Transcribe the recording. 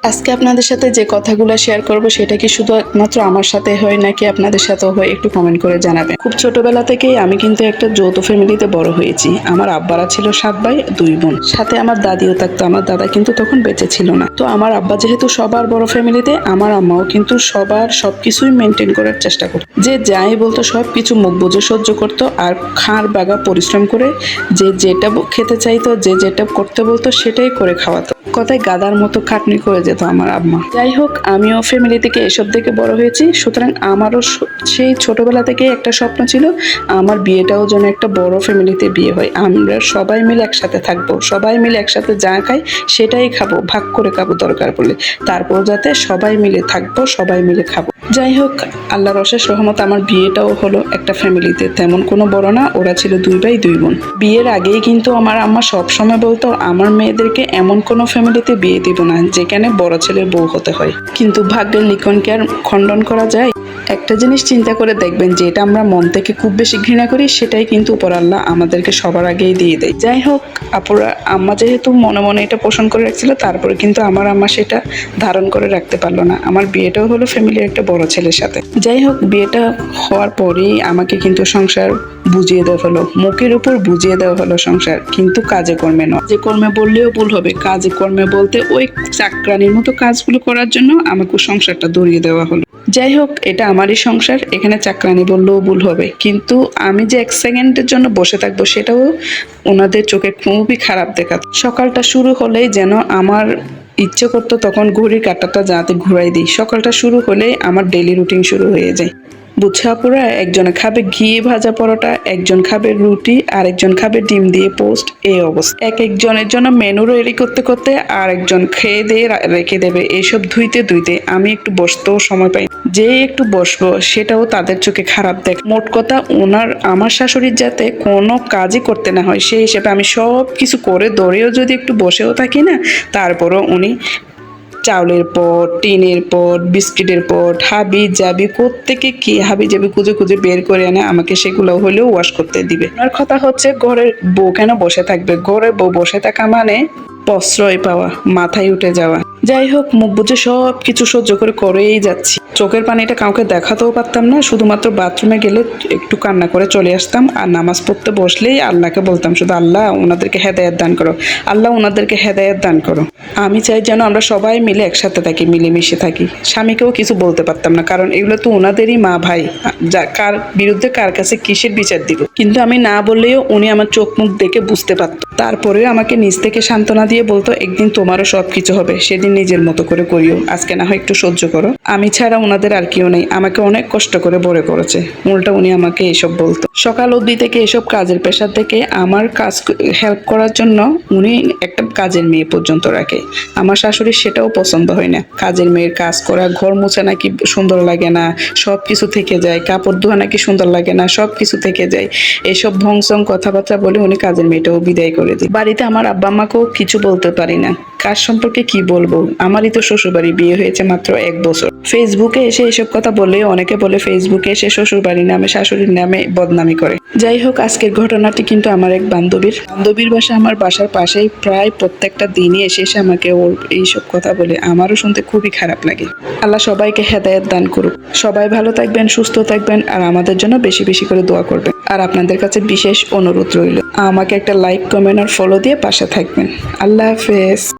আজকে আপনাদের সাথে যে কথাগুলো শেয়ার করব সেটা কি শুধু একমাত্র আমার সাথে হয় নাকি আপনাদের সাথেও হয়, একটু কমেন্ট করে জানাবেন। খুব ছোটবেলা থেকেই আমি কিন্তু একটা যৌথ ফ্যামিলিতে বড় হয়েছি। আমার আব্বারা ছিল 7 ভাই 2 বোন, সাথে আমার দাদিও থাকতো। আমার দাদা কিন্তু তখন বেঁচে ছিল না। তো আমার আব্বা যেহেতু সবার বড় ফ্যামিলিতে, আমার আম্মাও কিন্তু সবার সবকিছুই মেনটেন করার চেষ্টা করতো। যে যাই বলতো সবকিছু মুখ বুঝে সহ্য করতো, আর খাঁড় বাগা পরিশ্রম করে যে যেটা খেতে চাইতো, যে যেটা করতে বলতো সেটাই করে খাওয়াতো। কথায় গাদার মতো খাটনি করে যেত আমার আম্মা। যাই হোক, আমিও ফ্যামিলি থেকে এসব দেখে বড় হয়েছি, সুতরাং আমারও সেই ছোটবেলা থেকে একটা স্বপ্ন ছিল আমার বিয়েটাও যেন একটা বড় ফ্যামিলিতে বিয়ে হয়। আমরা সবাই মিলে একসাথে থাকবো, সবাই মিলে একসাথে যা খাই সেটাই খাবো, ভাগ করে খাবো দরকার পড়লে, তারপর যাতে সবাই মিলে থাকবো, সবাই মিলে খাবো। যাই হোক, আল্লাহর অশেষ রহমত আমার বিয়েটাও হলো একটা ফ্যামিলিতে, তেমন কোনো বড় না, ওরা ছিল 2 ভাই 2 বোন। বিয়ের আগেই কিন্তু আমার আম্মা সব সময় বলতো আমার মেয়েদেরকে এমন কোনো ফ্যামিলিতে বিয়ে দিব না যেখানে বড় ছেলের বউ হতে হয়। কিন্তু ভাগ্যের লিখনকে আর খণ্ডন করা যায়? একটা জিনিস চিন্তা করে দেখবেন, যে এটা আমরা মন থেকে খুব বেশি ঘৃণা করি সেটাই কিন্তু উপর আল্লাহ আমাদেরকে সবার আগেই দিয়ে দেয়। যাই হোক, আপুরা আম্মা যেহেতু মনে মনে এটা পোষণ করে রাখছিল, তারপরে কিন্তু আমার আম্মা সেটা ধারণ করে রাখতে পারলো না। আমার বিয়েটাও হলো ফ্যামিলির একটা বড় ছেলের সাথে। যাই হোক, বিয়েটা হওয়ার পরেই আমাকে কিন্তু সংসার বুঝিয়ে দেওয়া হলো, মুখের উপর বুঝিয়ে দেওয়া হলো সংসার, কিন্তু কাজে কর্মে নয়। যে কর্মে বললেও ভুল হবে, কাজে কর্মে বলতে ওই চাকরানির মতো কাজগুলো করার জন্য আমাকে সংসারটা ধরিয়ে দেওয়া হলো। যাই হোক, এটা আমারই সংসার, এখানে চাকরানি বললেও ভুল হবে, কিন্তু আমি যে 1 সেকেন্ডের জন্য বসে থাকবো সেটাও ওনাদের চোখে খুবই খারাপ দেখাতো। সকালটা শুরু হলেই যেন আমার ইচ্ছে করতো তখন ঘড়ির কাঁটাটা যাতে ঘুরাই দিই। সকালটা শুরু হলেই আমার ডেইলি রুটিন শুরু হয়ে যায়। বুঝাপুরা একজনে খাবে ঘি ভাজা পরোটা, একজন খাবে রুটি, আর একজন খাবে ডিম দিয়ে পোস্ট। এই অবস্থা, এক একজনের জন্য মেনু রেডি করতে করতে আর একজন খেয়ে দিয়ে রেখে দেবে। এইসব ধুইতে ধুইতে আমি একটু বসতেও সময় পাই, যে একটু বসবো সেটাও তাদের চোখে খারাপ দেখ। মোট কথা, আমার শাশুড়ির যাতে কোনো কাজই করতে না হয় সেই হিসেবে আমি সব কিছু করে দৌড়েও যদি একটু বসেও থাকি না, তারপরও উনি চাউলের পট, টিনের পট, বিস্কিটের পট, হাবি জাবি প্রত্যেকে কি হাবি জাবি খুঁজে খুঁজে বের করে আনে, আমাকে সেগুলো হলেও ওয়াশ করতে দিবে। আর কথা হচ্ছে, ঘরের বউ কেন বসে থাকবে? ঘরে বউ বসে থাকা মানে প্রশ্রয় পাওয়া, মাথায় উঠে যাওয়া। যাই হোক, মুখ বুঝে সব কিছু সহ্য করে করেই যাচ্ছি। চোখের পানিটা কাউকে দেখাতেও পারতাম না, শুধুমাত্র বাথরুমে গেলে একটু কান্না করে চলে আসতাম, আর নামাজ পড়তে বসলেই আল্লাহকে বলতাম শুধু, আল্লাহ ওনাদেরকে হেদায়েত দান করো, আল্লাহ ওনাদেরকে হেদায়েত দান করো। আমি চাই যেন আমরা সবাই মিলে একসাথে থাকি, মিলেমিশে থাকি। স্বামীকেও কিছু বলতে পারতাম না, কারণ এগুলো তো ওনাদেরই মা ভাই, যা কার বিরুদ্ধে কার কাছে কিসের বিচার দিব। কিন্তু আমি না বললেও উনি আমার চোখ মুখ দেখে বুঝতে পারত। তারপরেও আমাকে নিজ থেকে সান্ত্বনা দিয়ে বলতো, একদিন তোমারও সব কিছু হবে, সেদিন নিজের মতো করে করিও, আজকে না হয় একটু সহ্য করো। আমি ছাড়া ওনাদের আর কেউ নেই, আমাকে অনেক কষ্ট করে বড় করেছে। উল্টা উনি আমাকে এসব বলতো। সকাল অবধি থেকে এসব কাজের পেশা থেকে আমার কাজ হেল্প করার জন্য উনি একটা কাজের মেয়ে পর্যন্ত রাখে। আমার শাশুড়ির সেটাও পছন্দ হয় না, কাজের মেয়ের কাজ করা, ঘর মোছা নাকি সুন্দর লাগে না, সব কিছু থেকে যায়, কাপড় ধোয়া নাকি সুন্দর লাগে না, সব কিছু থেকে যায়। এসব ভংসং কথাবার্তা বলে উনি কাজের মেয়েটাও বিদায় করে দিই। বাড়িতে আমার আব্বা আম্মাকেও কিছু বলতে পারি না, কার সম্পর্কে কি বলবো? আমারই তো শ্বশুরবাড়ি, বিয়ে হয়েছে মাত্র 1 বছর। ফেসবুকে এসে এসব কথা বললে অনেকে বলে ফেসবুকে এসে শ্বশুরবাড়ির নামে শাশুড়ির নামে বদনামি করে। যাই হোক, আজকের ঘটনাটি কিন্তু আমার এক বান্ধবীর বাসা আমার বাসার পাশেই, প্রায় প্রত্যেকটা দিনই এসে এসে আমাকে ওর এইসব কথা বলে। আমারও শুনতে খুবই খারাপ লাগে। আল্লাহ সবাইকে হেদায়েত দান করুক। সবাই ভালো থাকবেন, সুস্থ থাকবেন, আর আমাদের জন্য বেশি বেশি করে দোয়া করবেন। আর আপনাদের কাছে বিশেষ অনুরোধ রইল, আমাকে একটা লাইক, কমেন্ট আর ফলো দিয়ে পাশে থাকবেন। আল্লাহ হাফেজ।